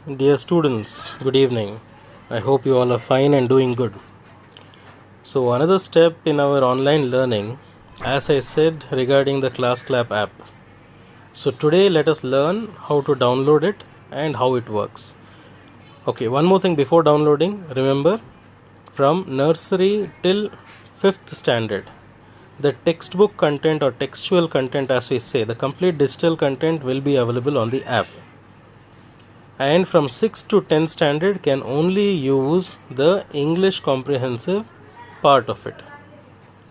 Dear students, good evening. I hope you all are fine and doing good. So, another step in our online learning, as I said regarding the ClassClap app. So, today let us learn how to download it and how it works. Okay, one more thing before downloading, remember from nursery till 5th standard, the textbook content or textual content, as we say, the complete digital content will be available on the app. And from 6th to 10th standard can only use the English comprehensive part of it.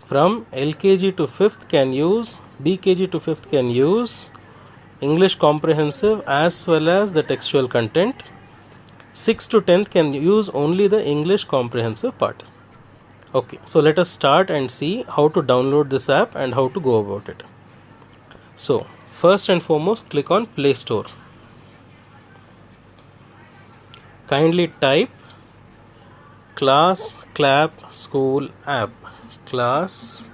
From LKG to 5th can use, BKG to 5th can use English comprehensive as well as the textual content. 6th to 10th can use only the English comprehensive part. Okay, so let us start and see how to download this app and how to go about it. So, first and foremost, click on Play Store. Kindly type ClassClap School app. ClassClap.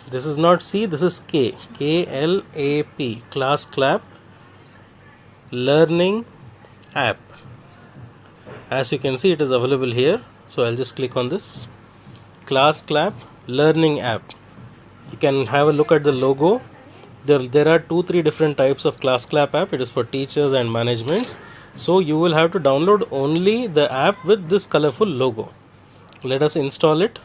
This is not C, this is K. KLAP. ClassClap Learning app. As you can see, it is available here. So I'll just click on this. ClassClap Learning app. You can have a look at the logo. There are 2-3 different types of ClassClap app. It is for teachers and managements. So you will have to download only the app with this colorful logo. Let us install it.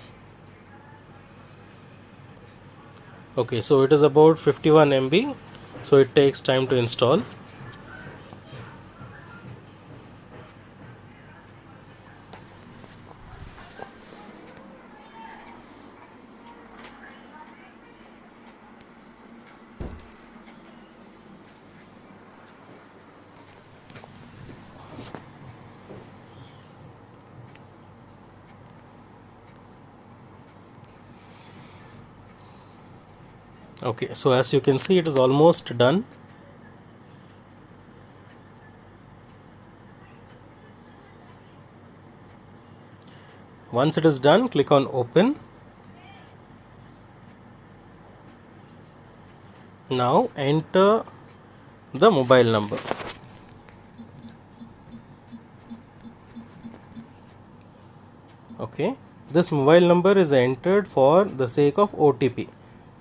Okay, so it is about 51 MB, so it takes time to install. Okay, so as you can see, it is almost done. Once it is done, click on open. Now enter the mobile number. Okay, this mobile number is entered for the sake of OTP.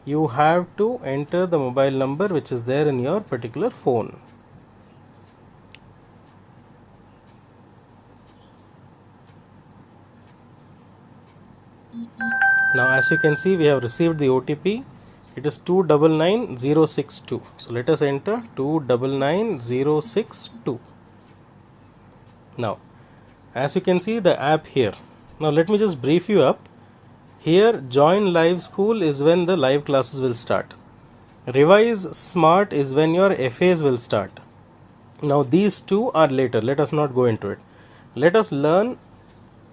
You have to enter the mobile number which is there in your particular phone. Now as you can see, we have received the OTP. It is 299062. So let us enter 299062. Now as you can see the app here. Now let me just brief you up. Here join live school is when the live classes will start. Revise smart is when your FAs will start. Now these two are later. Let us not go into it. Let us learn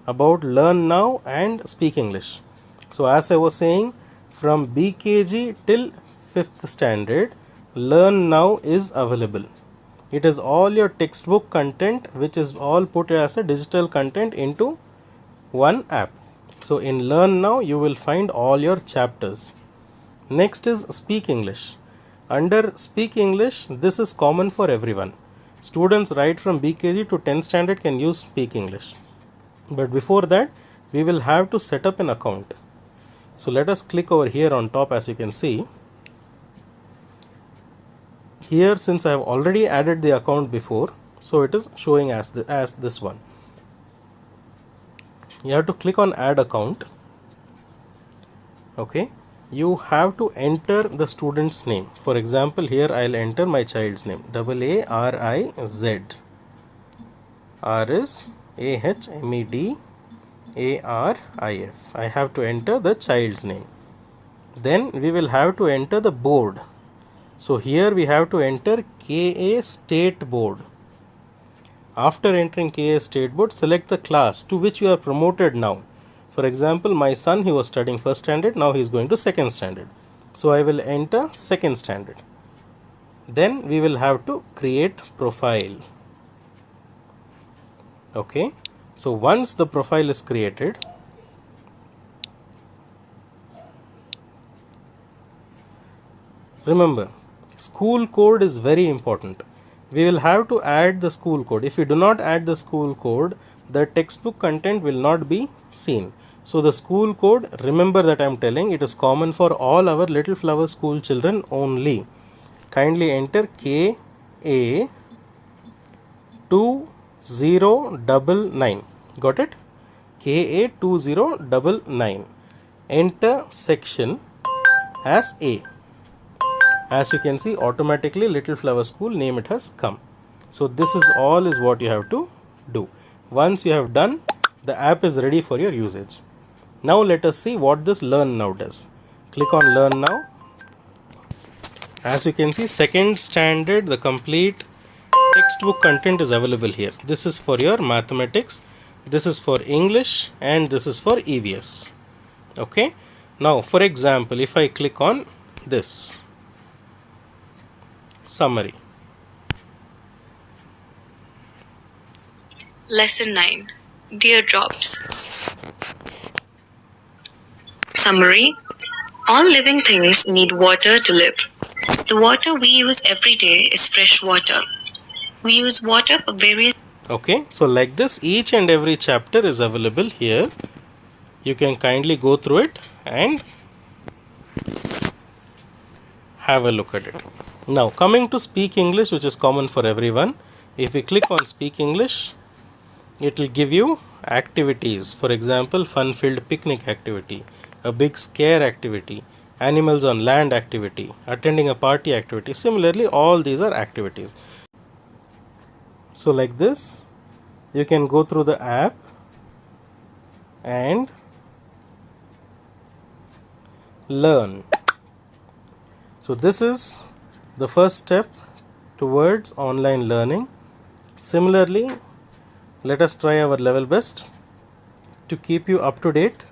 about Learn Now and Speak English. So as I was saying, from BKG till 5th standard, Learn Now is available. It is all your textbook content which is all put as a digital content into one app. So in Learn Now you will find all your chapters. Next is Speak English. Under Speak English, this is common for everyone. Students right from BKG to 10th standard can use Speak English. But before that, we will have to set up an account. So let us click over here on top. As you can see here, since I have already added the account before, so it is showing as this one. You have to click on add account. Okay, you have to enter the student's name. For example, here I'll enter my child's name. AARIZ. R is AHMEDARIF. I have to enter the child's name. Then we will have to enter the board. So here we have to enter KA State Board. After entering KA State Board, select the class to which you are promoted now. For example, my son, he was studying 1st standard, now he is going to 2nd standard. So I will enter 2nd standard. Then we will have to create profile. Okay, so once the profile is created, remember, school code is very important. we will have to add the school code. If we do not add the school code, the textbook content will not be seen. So the school code, remember that I am telling, it is common for all our Little Flower school children only. Kindly enter KA 2099. Got it? KA 2099. Enter section as A. As you can see, automatically Little Flower School name it has come. So this is all is what you have to do. Once you have done, the app is ready for your usage. Now let us see what this Learn Now does. Click on Learn Now. As you can see, second standard, the complete textbook content is available here. This is for your mathematics, this is for English, and this is for EVS. Okay. Now for example, if I click on this summary. Lesson 9. Teardrops. Summary. All living things need water to live. The water we use every day is fresh water. We use water for various... Okay, so like this, each and every chapter is available here. You can kindly go through it and have a look at it. Now coming to Speak English, which is common for everyone. If we click on Speak English, it will give you activities. For example, fun-filled picnic activity, a big scare activity, animals on land activity, attending a party activity. Similarly, all these are activities. So like this, you can go through the app and learn. So this is the first step towards online learning. Similarly, let us try our level best to keep you up to date